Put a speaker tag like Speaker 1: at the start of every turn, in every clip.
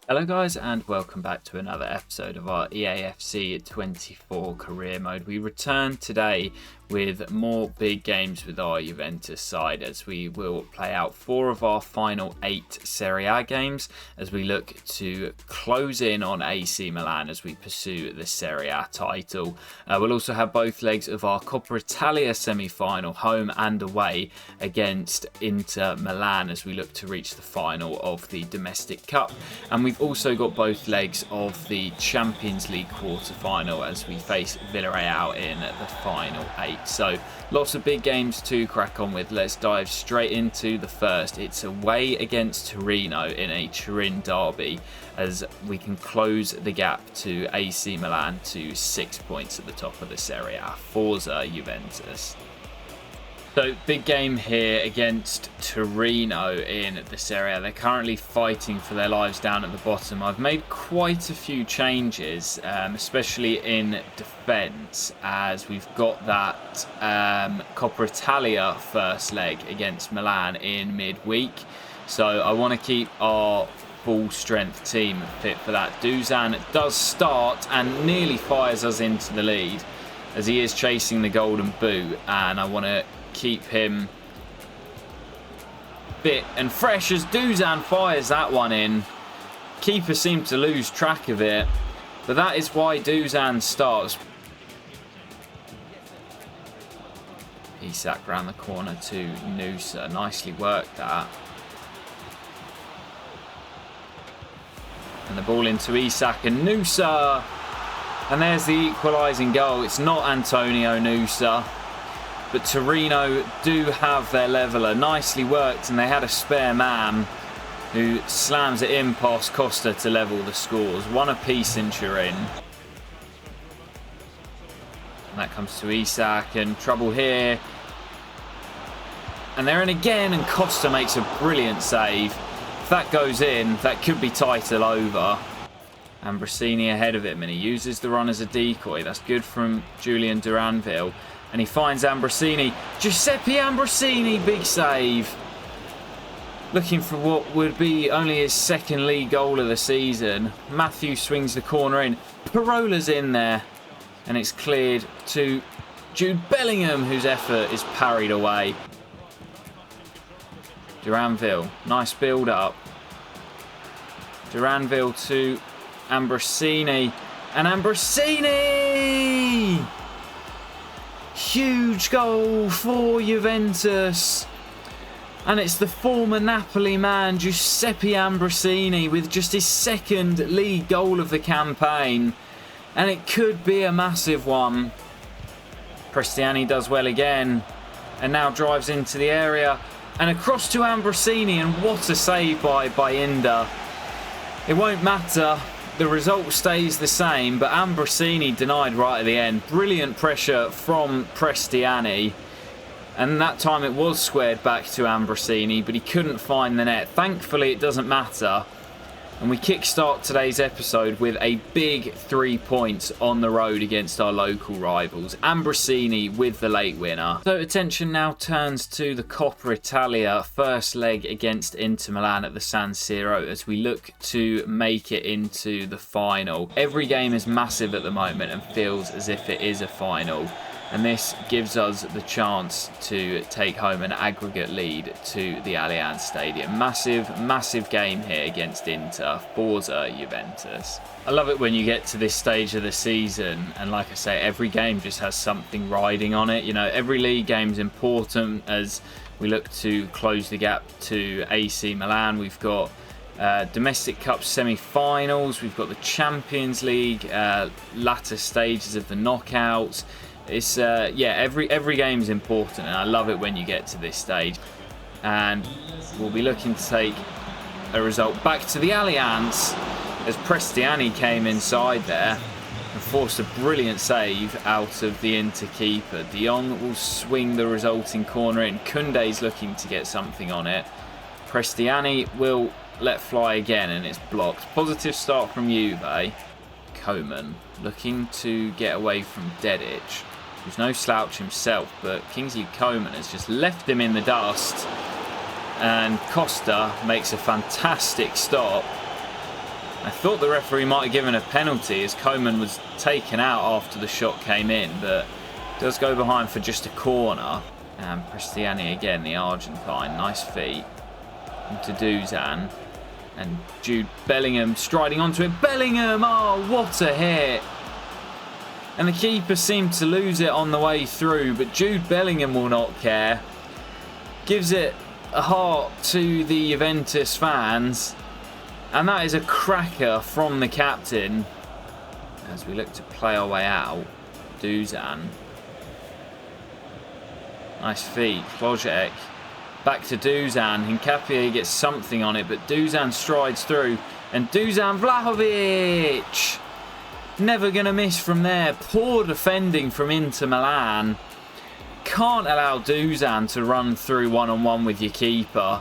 Speaker 1: Hello guys and welcome back to another episode of our EAFC 24 career mode. We return today with more big games with our Juventus side as we will play out 4 of our final 8 Serie A games as we look to close in on AC Milan as we pursue the Serie A title. We'll also have both legs of our Coppa Italia Semi-Final home and away against Inter Milan as we look to reach the final of the domestic cup, and we've also got both legs of the Champions League quarter-final as we face Villarreal in the final 8. So lots of big games to crack on with. Let's dive straight into the first. It's away against Torino in a Turin derby as we can close the gap to AC Milan to 6 points at the top of the Serie A. Forza Juventus. So, big game here against Torino in the Serie A. They're currently fighting for their lives down at the bottom. I've made quite a few changes, especially in defence, as we've got that Coppa Italia first leg against Milan in midweek. So, I want to keep our full-strength team fit for that. Dusan does start and nearly fires us into the lead, as he is chasing the golden boot, and I want to keep him fit and fresh as Dusan fires that one in. Keeper seemed to lose track of it, but that is why Dusan starts. Isak round the corner to Nusa. Nicely worked that. And the ball into Isak and Nusa. And there's the equalising goal. It's not Antonio Nusa, but Torino do have their leveller. Nicely worked, and they had a spare man who slams it in past Costa to level the scores. One apiece in Turin. And that comes to Isak, and trouble here. And they're in again, and Costa makes a brilliant save. If that goes in, that could be title over. Ambrosini ahead of him, and he uses the run as a decoy. That's good from Julian Duranville. And he finds Ambrosini. Giuseppe Ambrosini, big save. Looking for what would be only his second league goal of the season. Matthew swings the corner in. Parola's in there. And it's cleared to Jude Bellingham, whose effort is parried away. Duranville, nice build up. Duranville to Ambrosini. And Ambrosini! Huge goal for Juventus, and it's the former Napoli man Giuseppe Ambrosini with just his second league goal of the campaign, and it could be a massive one. Prestiani does well again and now drives into the area and across to Ambrosini, and what a save by Inda. It won't matter. The result stays the same, but Ambrosini denied right at the end. Brilliant pressure from Prestiani. And that time it was squared back to Ambrosini, but he couldn't find the net. Thankfully, it doesn't matter. And we kickstart today's episode with a big 3 points on the road against our local rivals. Ambrosini with the late winner. So attention now turns to the Coppa Italia first leg against Inter Milan at the San Siro as we look to make it into the final. Every game is massive at the moment and feels as if it is a final. And this gives us the chance to take home an aggregate lead to the Allianz Stadium. Massive game here against Inter. Forza Juventus. I love it when you get to this stage of the season, and like I say, every game just has something riding on it. You know, every league game is important as we look to close the gap to AC Milan. We've got domestic cup semi-finals. We've got the Champions League latter stages of the knockouts. It's every game is important, and I love it when you get to this stage. And we'll be looking to take a result back to the Allianz as Prestiani came inside there and forced a brilliant save out of the Inter keeper. De Jong will swing the resulting corner in. Koundé's looking to get something on it. Prestiani will let fly again, and it's blocked. Positive start from Juve. Coman looking to get away from Dedic, who's no slouch himself, but Kingsley Coman has just left him in the dust, and Costa makes a fantastic stop I thought the referee might have given a penalty as Koeman was taken out after the shot came in, but does go behind for just a corner. And Prestiani again, the Argentine, nice feet into Duzan. And Jude Bellingham striding onto it. Bellingham, oh, what a hit. And the keeper seemed to lose it on the way through, but Jude Bellingham will not care. Gives it a heart to the Juventus fans. And that is a cracker from the captain. As we look to play our way out, Duzan. Nice feet, Klojek. Back to Duzan. Hincapié gets something on it, but Duzan strides through. And Dusan Vlahovic! Never going to miss from there. Poor defending from Inter Milan. Can't allow Duzan to run through one-on-one with your keeper.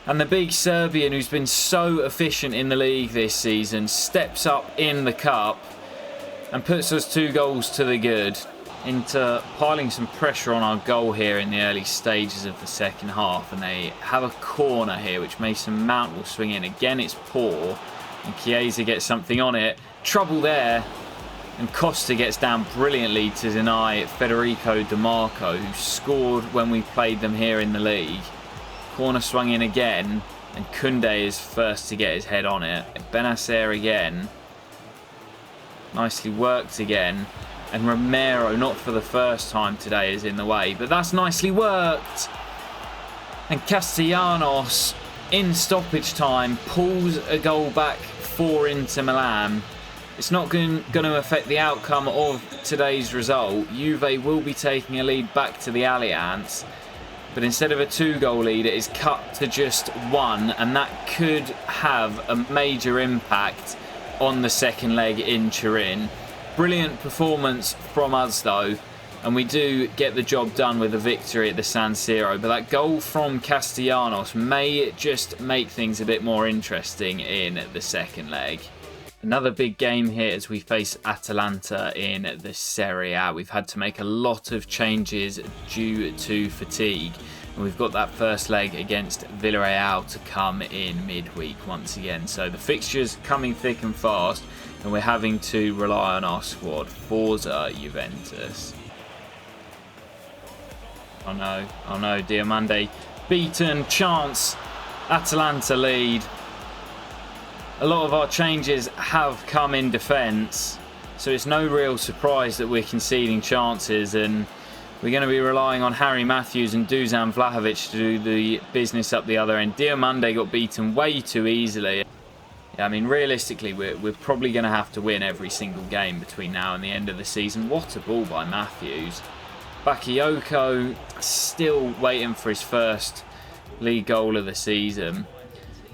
Speaker 1: And the big Serbian, who's been so efficient in the league this season, steps up in the cup and puts us 2 goals to the good. Inter piling some pressure on our goal here in the early stages of the second half, and they have a corner here which Mason Mount will swing in. Again, it's poor, and Chiesa gets something on it. Trouble there, and Costa gets down brilliantly to deny Federico Di Marco, who scored when we played them here in the league. Corner swung in again, and Koundé is first to get his head on it. Benacer again. Nicely worked again. And Romero, not for the first time today, is in the way. But that's nicely worked. And Castellanos, in stoppage time, pulls a goal back for Inter Milan. It's not going to affect the outcome of today's result. Juve will be taking a lead back to the Allianz. But instead of a 2-goal lead, it is cut to just 1. And that could have a major impact on the second leg in Turin. Brilliant performance from us though, and we do get the job done with a victory at the San Siro. But that goal from Castellanos may just make things a bit more interesting in the second leg. Another big game here as we face Atalanta in the Serie A. We've had to make a lot of changes due to fatigue. And we've got that first leg against Villarreal to come in midweek once again. So the fixtures coming thick and fast, and we're having to rely on our squad. Forza Juventus. Oh no, Diomande beaten, chance, Atalanta lead. A lot of our changes have come in defence, so it's no real surprise that we're conceding chances, and we're going to be relying on Harry Matthews and Dusan Vlahovic to do the business up the other end. Diomande got beaten way too easily. Yeah, I mean, realistically, we're probably going to have to win every single game between now and the end of the season. What a ball by Matthews. Bakayoko still waiting for his first league goal of the season.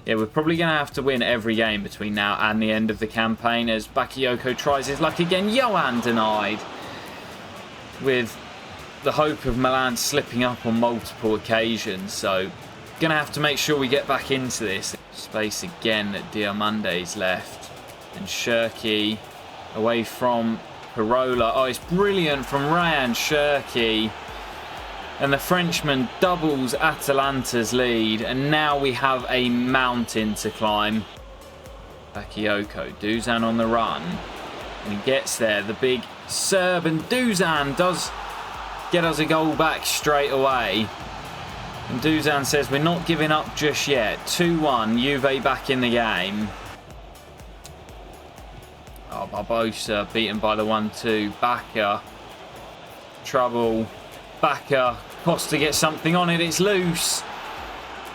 Speaker 1: Yeah, we're probably going to have to win every game between now and the end of the campaign as Bakayoko tries his luck again. Johan denied, with the hope of Milan slipping up on multiple occasions. So, going to have to make sure we get back into this. Space again at Diamande's left. And Shirky away from Parola. Oh, it's brilliant from Ryan Shirky. And the Frenchman doubles Atalanta's lead. And now we have a mountain to climb. Bakayoko, Dusan on the run. And he gets there, the big Serb. And Dusan does get us a goal back straight away. And Dusan says we're not giving up just yet. 2-1, Juve back in the game. Oh, Barbosa beaten by the 1-2. Bacca. Trouble. Bacca. Costa gets something on it. It's loose.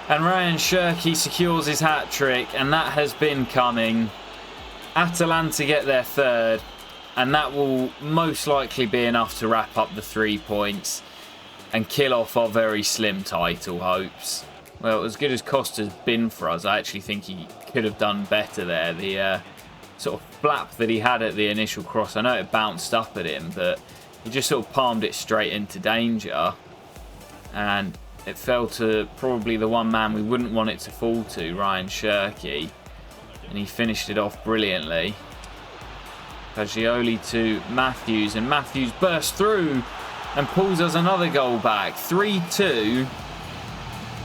Speaker 1: And Ryan Shirky secures his hat-trick. And that has been coming. Atalanta get their third. And that will most likely be enough to wrap up the 3 points and kill off our very slim title hopes. Well, as good as Costa's been for us, I actually think he could have done better there. The sort of flap that he had at the initial cross, I know it bounced up at him, but he just sort of palmed it straight into danger. And it fell to probably the one man we wouldn't want it to fall to, Ryan Shirky. And he finished it off brilliantly. Fagioli to Matthews, and Matthews bursts through and pulls us another goal back. 3-2.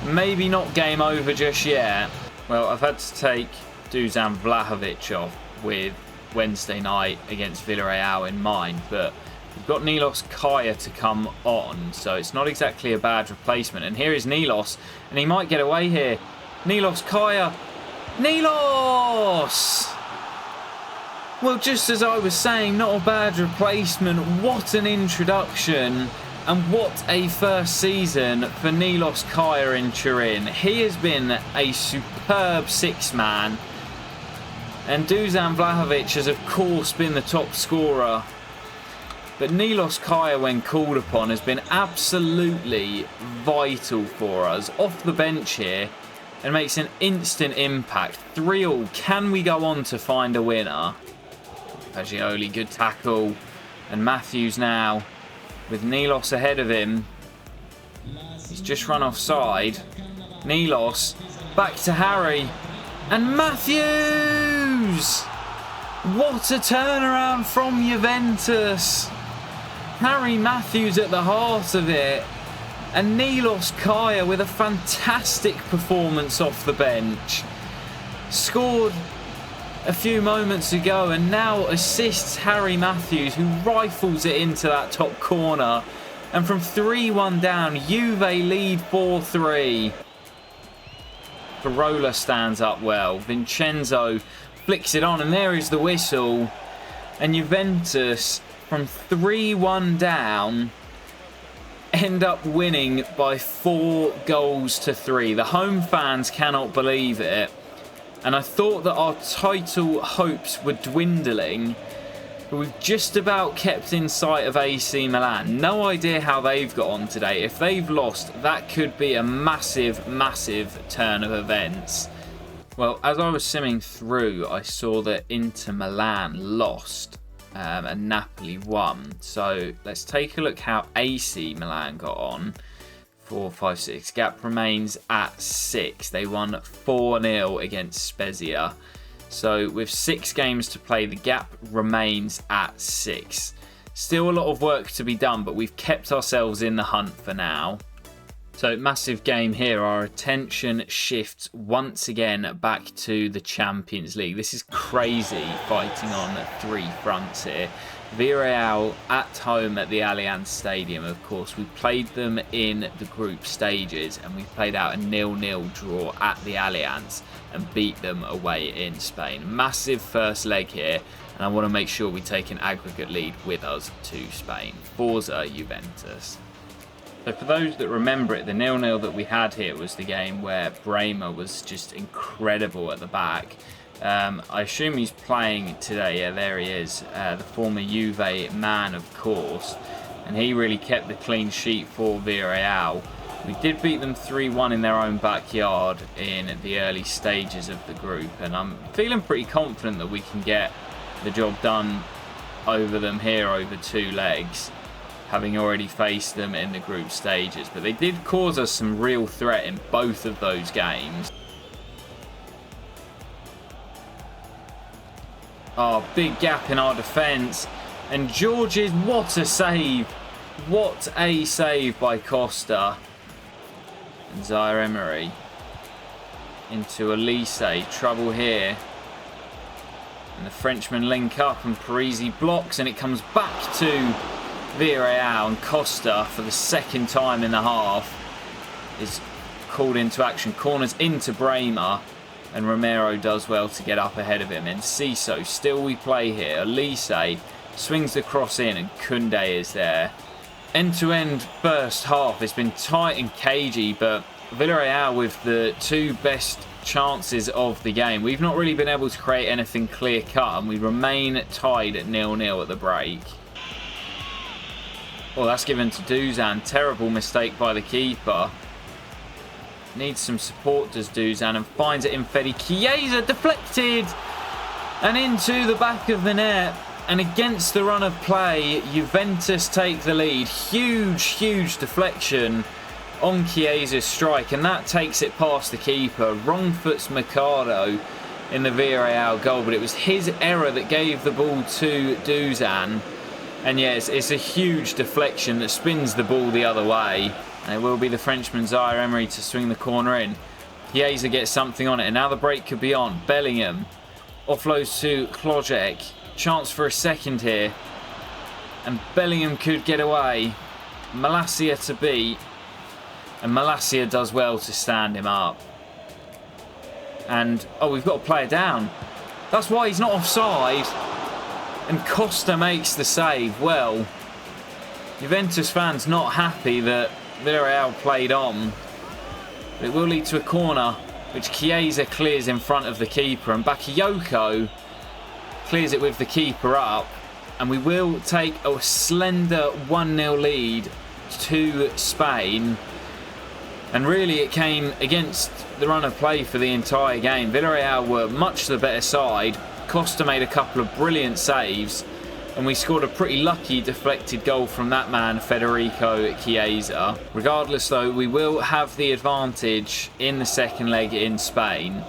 Speaker 1: Maybe not game over just yet. Well, I've had to take Dusan Vlahovic off with Wednesday night against Villarreal in mind, but we've got Nilos Kaya to come on, so it's not exactly a bad replacement. And here is Nilos, and he might get away here. Nilos Kaya. Nilos! Well, just as I was saying, not a bad replacement. What an introduction, and what a first season for Nilos Kaya in Turin. He has been a superb six-man, and Dusan Vlahovic has of course been the top scorer. But Nilos Kaya, when called upon, has been absolutely vital for us. Off the bench here, and makes an instant impact. 3-3. Can we go on to find a winner? Pagioli, good tackle. And Matthews now, with Nilos ahead of him. He's just run offside. Nilos, back to Harry. And Matthews! What a turnaround from Juventus. Harry Matthews at the heart of it. And Nilos Kaya with a fantastic performance off the bench. Scored a few moments ago and now assists Harry Matthews, who rifles it into that top corner. And from 3-1 down, Juve lead 4-3. Barola stands up well. Vincenzo flicks it on, and there is the whistle. And Juventus, from 3-1 down, end up winning by 4-3. The home fans cannot believe it. And I thought that our title hopes were dwindling, but we've just about kept in sight of AC Milan. No idea how they've got on today. If they've lost, that could be a massive, massive turn of events. Well, as I was simming through, I saw that Inter Milan lost and Napoli won. So let's take a look how AC Milan got on. 4-5-6. Gap remains at 6. They won 4-0 against Spezia. So with 6 games to play, the gap remains at 6. Still a lot of work to be done, but we've kept ourselves in the hunt for now. So massive game here. Our attention shifts once again back to the Champions League. This is crazy, fighting on 3 fronts here. Villarreal at home at the Allianz Stadium, of course. We played them in the group stages, and we played out a 0-0 draw at the Allianz and beat them away in Spain. Massive first leg here, and I want to make sure we take an aggregate lead with us to Spain. Forza Juventus. So for those that remember it, the 0-0 that we had here was the game where Bremer was just incredible at the back. I assume he's playing today. Yeah, there he is. The former Juve man, of course. And he really kept the clean sheet for Villarreal. We did beat them 3-1 in their own backyard in the early stages of the group. And I'm feeling pretty confident that we can get the job done over them here over 2 legs, having already faced them in the group stages. But they did cause us some real threat in both of those games. Oh, big gap in our defence. And George's, what a save. What a save by Costa. And Zaire Emery into Elise. Trouble here. And the Frenchmen link up, and Parisi blocks, and it comes back to Villarreal. And Costa, for the second time in the half, is called into action. Corners into Bremer. And Romero does well to get up ahead of him. And Ciso, still we play here. Elise swings the cross in, and Koundé is there. End-to-end first half. It's been tight and cagey, but Villarreal with the 2 best chances of the game. We've not really been able to create anything clear-cut, and we remain tied at 0-0 at the break. Well, that's given to Dusan. Terrible mistake by the keeper. Needs some support, does Dusan, and finds it in Fede. Chiesa deflected and into the back of the net. And against the run of play, Juventus take the lead. Huge, huge deflection on Chiesa's strike, and that takes it past the keeper. Wrong foots Mercado in the Villarreal goal, but it was his error that gave the ball to Dusan. And yes, it's a huge deflection that spins the ball the other way. And it will be the Frenchman Zaire Emery to swing the corner in. Chiesa gets something on it, and now the break could be on. Bellingham offloads to Klojek. Chance for a second here. And Bellingham could get away. Malacia to beat. And Malacia does well to stand him up. And, oh, we've got a player down. That's why he's not offside. And Costa makes the save. Well, Juventus fans not happy that Villarreal played on. But it will lead to a corner, which Chiesa clears in front of the keeper. And Bakayoko clears it with the keeper up. And we will take a slender 1-0 lead to Spain. And really it came against the run of play for the entire game. Villarreal were much the better side. Costa made a couple of brilliant saves. And we scored a pretty lucky deflected goal from that man, Federico Chiesa. Regardless though, we will have the advantage in the second leg in Spain,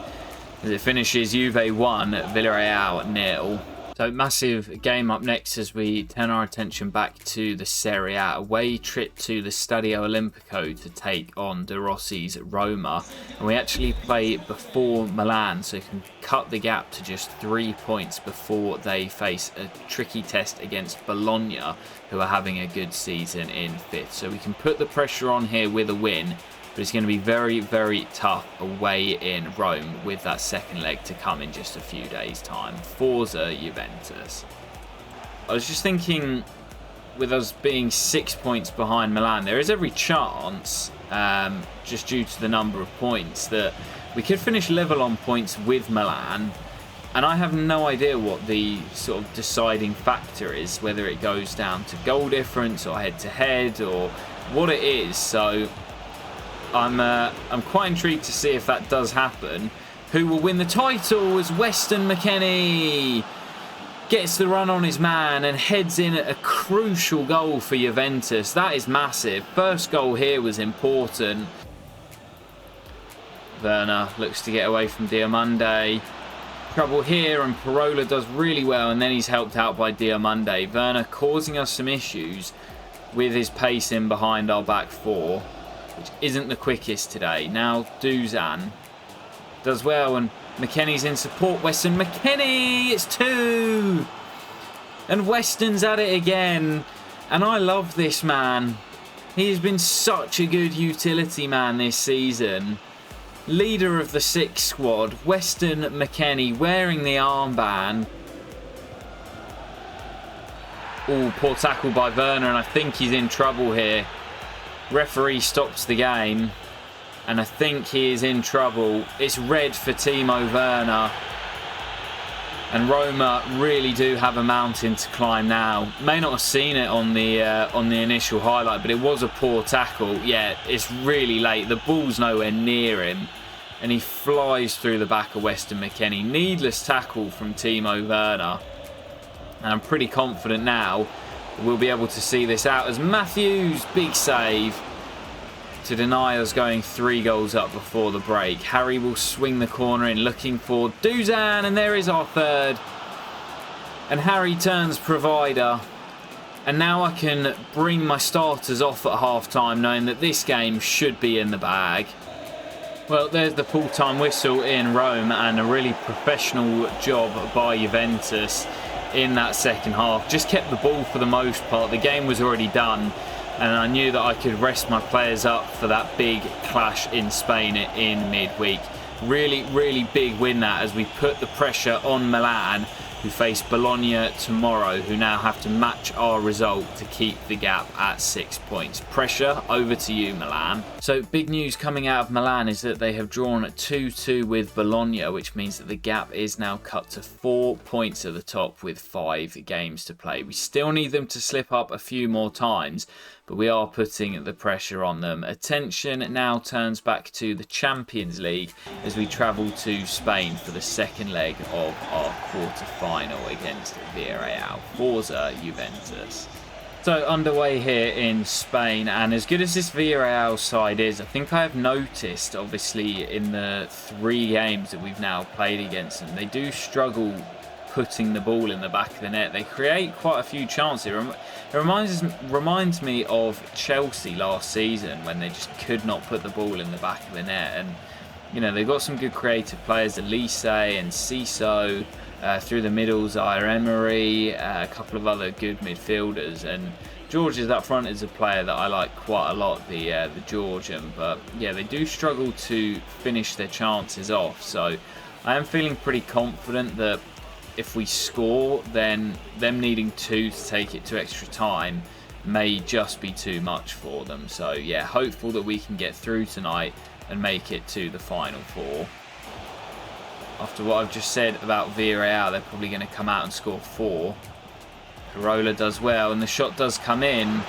Speaker 1: as it finishes Juve 1, Villarreal 0. So massive game up next as we turn our attention back to the Serie A. Away trip to the Stadio Olimpico to take on De Rossi's Roma. And we actually play before Milan, so we can cut the gap to just 3 points before they face a tricky test against Bologna, who are having a good season in 5th. So we can put the pressure on here with a win. But it's going to be very, very tough away in Rome with that second leg to come in just a few days' time. Forza Juventus. I was just thinking, with us being 6 points behind Milan, there is every chance, just due to the number of points, that we could finish level on points with Milan. And I have no idea what the sort of deciding factor is, whether it goes down to goal difference or head-to-head or what it is. So I'm quite intrigued to see if that does happen. Who will win the title as Weston McKennie gets the run on his man and heads in a crucial goal for Juventus. That is massive. First goal here was important. Werner looks to get away from Diomande. Trouble here, and Parola does really well, and then he's helped out by Diomande. Werner causing us some issues with his pace in behind our back four, which isn't the quickest today. Now Duzan does well, and McKennie's in support. Weston McKennie, it's 2! And Weston's at it again. And I love this man. He has been such a good utility man this season. Leader of the 6 squad, Weston McKennie, wearing the armband. Oh, poor tackle by Werner, and I think he's in trouble here. Referee stops the game, and I think he is in trouble. It's red for Timo Werner. And Roma really do have a mountain to climb now. May not have seen it on the initial highlight, but it was a poor tackle. Yeah, it's really late. The ball's nowhere near him, and he flies through the back of Weston McKennie. Needless tackle from Timo Werner. And I'm pretty confident now we'll be able to see this out as Matthews, big save to deny us going 3 goals up before the break. Harry will swing the corner in, looking for Duzan, and there is our third. And Harry turns provider. And now I can bring my starters off at half-time, knowing that this game should be in the bag. Well, there's the full-time whistle in Rome, and a really professional job by Juventus in that second half. Just kept the ball for the most part. The game was already done, and I knew that I could rest my players up for that big clash in Spain in midweek. Really, really big win that, as we put the pressure on Milan, who face Bologna tomorrow, who now have to match our result to keep the gap at 6 points. Pressure over to you, Milan. So big news coming out of Milan is that they have drawn 2-2 with Bologna, which means that the gap is now cut to 4 points at the top with 5 games to play. We still need them to slip up a few more times, but we are putting the pressure on them. Attention now turns back to the Champions League as we travel to Spain for the second leg of our quarter-final against Villarreal. Forza Juventus. So underway here in Spain, and as good as this Villarreal side is, I think I have noticed, obviously, in the 3 games that we've now played against them, they do struggle putting the ball in the back of the net. They create quite a few chances. It reminds me of Chelsea last season, when they just could not put the ball in the back of the net. And You know, they've got some good creative players, Elise and Ciso. Through the middle, Zaire Emery, a couple of other good midfielders, and Georges up front is a player that I like quite a lot, the Georgian. But yeah, they do struggle to finish their chances off. So I am feeling pretty confident that if we score, then them needing 2 to take it to extra time may just be too much for them. So yeah, hopeful that we can get through tonight and make it to the final 4. After what I've just said about Villarreal, they're probably going to come out and score 4. Carola does well, and the shot does come in,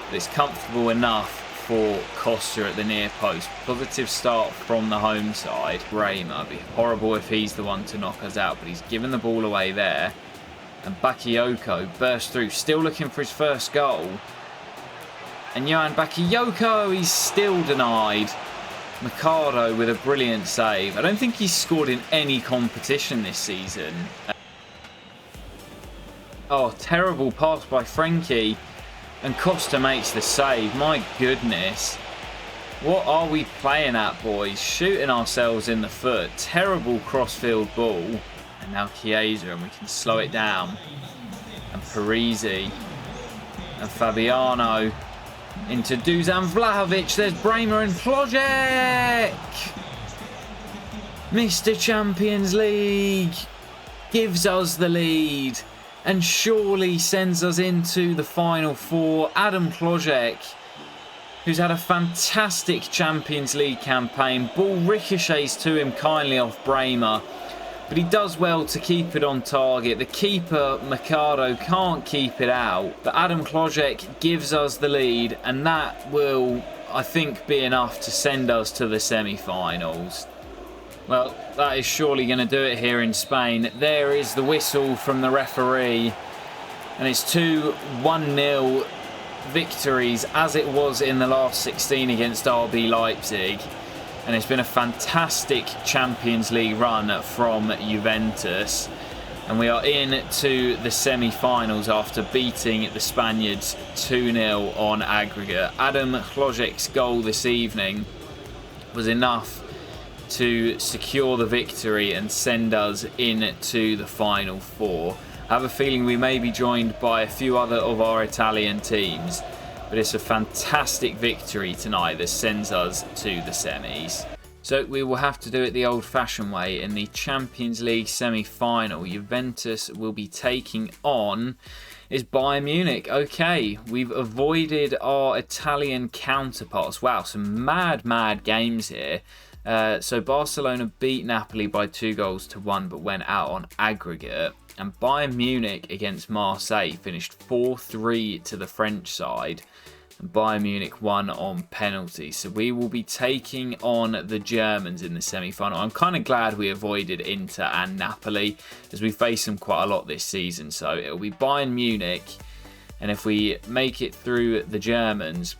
Speaker 1: but it's comfortable enough for Costa at the near post. Positive start from the home side. Raymer, it'd be horrible if he's the one to knock us out, but he's given the ball away there. And Bakayoko bursts through, still looking for his first goal. And Yohan Bakayoko, he's still denied. Mercado with a brilliant save. I don't think he's scored in any competition this season. Oh, terrible pass by Frenkie. And Costa makes the save. My goodness. What are we playing at, boys? Shooting ourselves in the foot. Terrible crossfield ball. And now Chiesa, and we can slow it down. And Parisi. And Fabiano. Into Dusan Vlahovic. There's Bremer and Plojek. Mr. Champions League gives us the lead and surely sends us into the final 4. Adam Plojek, who's had a fantastic Champions League campaign. Ball ricochets to him kindly off Bremer, but he does well to keep it on target. The keeper, Mercado, can't keep it out. But Adam Plojek gives us the lead, and that will, I think, be enough to send us to the semi-finals. Well, that is surely going to do it here in Spain. There is the whistle from the referee. And it's 2 1-0 victories, as it was in the last 16 against RB Leipzig. And it's been a fantastic Champions League run from Juventus. And we are in to the semi-finals after beating the Spaniards 2-0 on aggregate. Adam Plojek's goal this evening was enough to secure the victory and send us into the final 4. I have a feeling we may be joined by a few other of our Italian teams, but it's a fantastic victory tonight that sends us to the semis. So we will have to do it the old-fashioned way. In the Champions League semi-final, Juventus will be taking on is Bayern Munich. Okay, we've avoided our Italian counterparts. Wow, some mad games here. So Barcelona beat Napoli by 2-1, but went out on aggregate. And Bayern Munich against Marseille finished 4-3 to the French side. And Bayern Munich won on penalty. So we will be taking on the Germans in the semi-final. I'm kind of glad we avoided Inter and Napoli, as we face them quite a lot this season. So it'll be Bayern Munich. And if we make it through the Germans,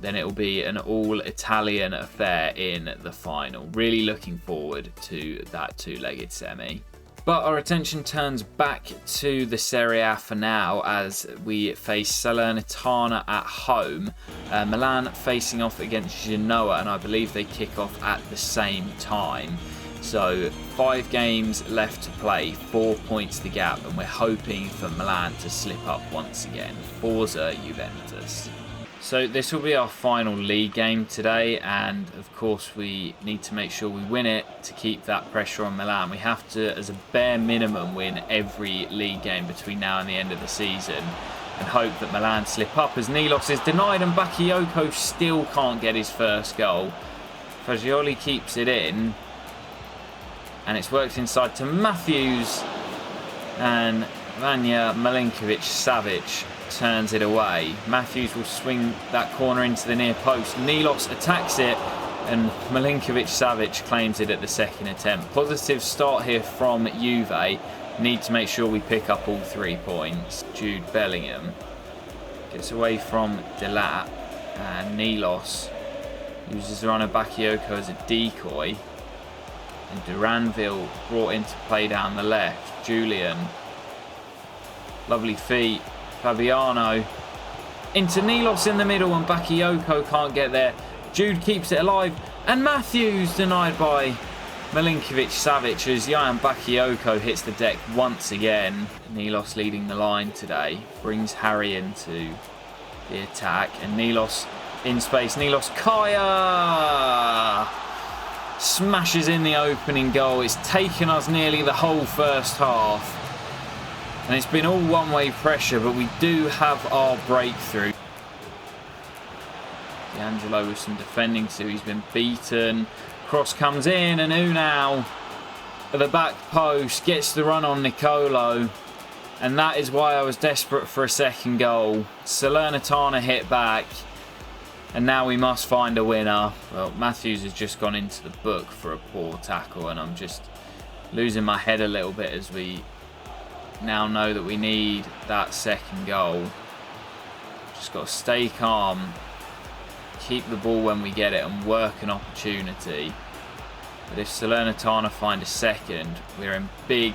Speaker 1: then it will be an all-Italian affair in the final. Really looking forward to that 2-legged semi. But our attention turns back to the Serie A for now, as we face Salernitana at home. Milan facing off against Genoa, and I believe they kick off at the same time. So 5 games left to play, 4 points the gap, and we're hoping for Milan to slip up once again. Forza Juventus. So this will be our final league game today, and of course we need to make sure we win it to keep that pressure on Milan. We have to, as a bare minimum, win every league game between now and the end of the season and hope that Milan slip up, as Nilos is denied and Bakayoko still can't get his first goal. Fagioli keeps it in, and it's worked inside to Matthews, and Vanja Milinkovic-Savic turns it away. Matthews will swing that corner into the near post. Nilos attacks it, and Milinkovic-Savic claims it at the second attempt. Positive start here from Juve. Need to make sure we pick up all 3 points. Jude Bellingham gets away from Delap, and Nilos uses Rana Bakayoko as a decoy. And Duranville brought into play down the left. Julian, lovely feet. Fabiano into Nilos in the middle, and Bakayoko can't get there. Jude keeps it alive, and Matthews denied by Milinkovic-Savic as Jan Bakayoko hits the deck once again. Nilos leading the line today. Brings Harry into the attack. And Nilos in space. Nilos Kaya smashes in the opening goal. It's taken us nearly the whole first half. And it's been all one-way pressure, but we do have our breakthrough. D'Angelo with some defending to. He's been beaten. Cross comes in, and Unau at the back post gets the run on Nicolo. And that is why I was desperate for a second goal. Salernitana hit back. And now we must find a winner. Well, Matthews has just gone into the book for a poor tackle, and I'm just losing my head a little bit as we now know that we need that second goal. Just got to stay calm, keep the ball when we get it, and work an opportunity. But if Salernitana find a second, we're in big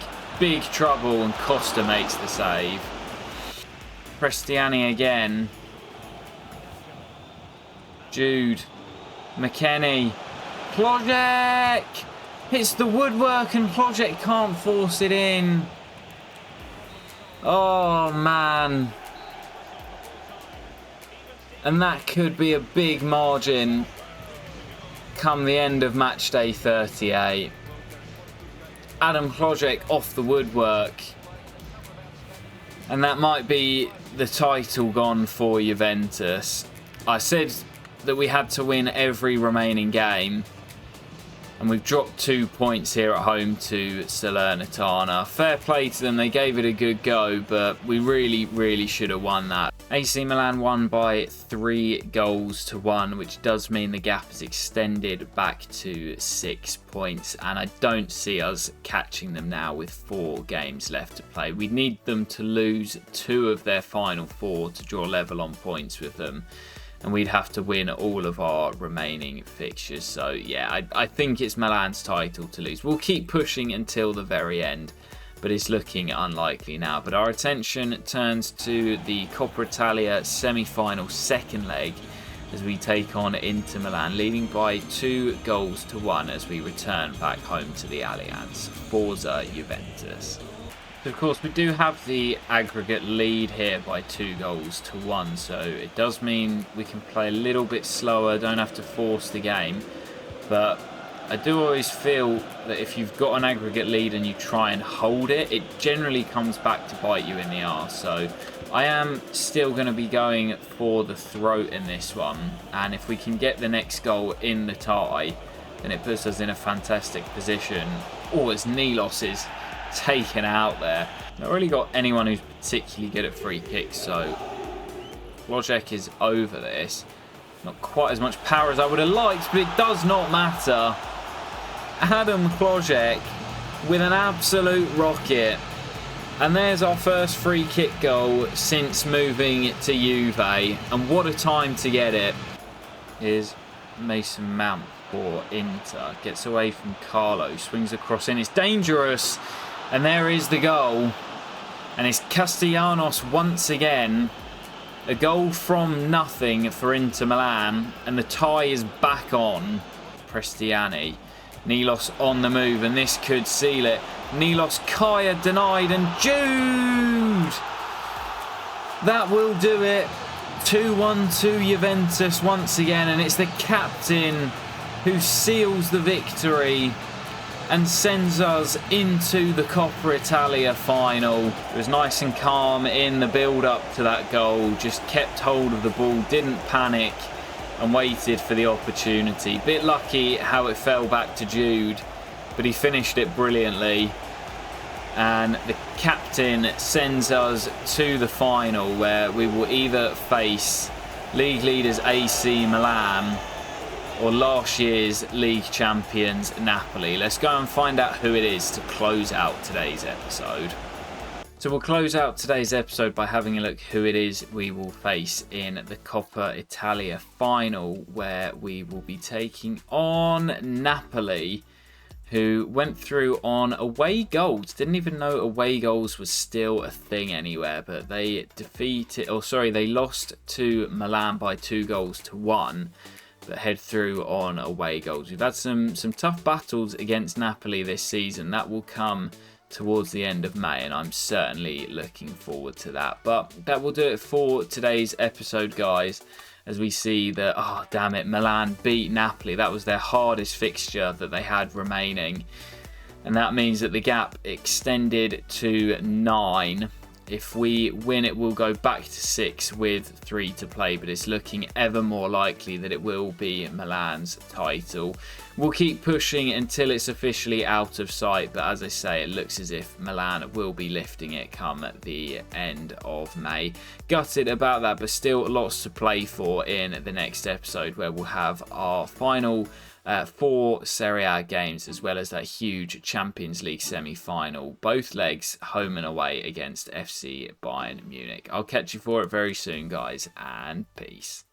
Speaker 1: trouble, and Costa makes the save. Prestiani again. Jude. McKennie. Plojek hits the woodwork, and Plojek can't force it in. Oh, man. And that could be a big margin come the end of match day 38. Adam Plojek off the woodwork. And that might be the title gone for Juventus. I said that we had to win every remaining game. And we've dropped 2 points here at home to Salernitana. Fair play to them, they gave it a good go, but we really should have won that. AC Milan won by 3-1, which does mean the gap is extended back to 6 points. And I don't see us catching them now with 4 games left to play. We need them to lose 2 of their final 4 to draw level on points with them. And we'd have to win all of our remaining fixtures. So, yeah, I think it's Milan's title to lose. We'll keep pushing until the very end, but it's looking unlikely now. But our attention turns to the Coppa Italia Semi-Finals second leg as we take on Inter Milan, leading by 2-1 as we return back home to the Allianz. Forza Juventus. Of course, we do have the aggregate lead here by 2-1, so it does mean we can play a little bit slower, don't have to force the game. But I do always feel that if you've got an aggregate lead and you try and hold it, it generally comes back to bite you in the arse. So I am still going to be going for the throat in this one, and if we can get the next goal in the tie, then it puts us in a fantastic position. Oh, it's Nilos is taken out there. Not really got anyone who's particularly good at free kicks, so Plojek is over this. Not quite as much power as I would have liked, but it does not matter. Adam Plojek with an absolute rocket. And there's our first free kick goal since moving to Juve, and what a time to get it. Here's Mason Mount for Inter. Gets away from Carlo, swings across in. It's dangerous. And there is the goal. And it's Castellanos once again. A goal from nothing for Inter Milan. And the tie is back on. Prestiani. Nilos on the move, and this could seal it. Nilos Kaya denied, and Jude! That will do it. 2-1 to Juventus once again, and it's the captain who seals the victory and sends us into the Coppa Italia final. It was nice and calm in the build-up to that goal, just kept hold of the ball, didn't panic, and waited for the opportunity. Bit lucky how it fell back to Jude, but he finished it brilliantly. And the captain sends us to the final, where we will either face league leaders AC Milan or last year's league champions Napoli. Let's go and find out who it is to close out today's episode. So we'll close out today's episode by having a look who it is we will face in the Coppa Italia final, where we will be taking on Napoli, who went through on away goals. Didn't even know away goals was still a thing anywhere, but they lost to Milan by 2-1. that head through on away goals. We've had some tough battles against Napoli this season. That will come towards the end of May, and I'm certainly looking forward to that. But that will do it for today's episode, guys, as we see that, oh damn it, Milan beat Napoli. That was their hardest fixture that they had remaining, and that means that the gap extended to 9. If we win, it will go back to 6 with 3 to play, but it's looking ever more likely that it will be Milan's title. We'll keep pushing until it's officially out of sight, but as I say, it looks as if Milan will be lifting it come at the end of May. Gutted about that, but still lots to play for in the next episode, where we'll have our final 4 Serie A games, as well as that huge Champions League semi-final, both legs home and away against FC Bayern Munich. I'll catch you for it very soon, guys, and peace.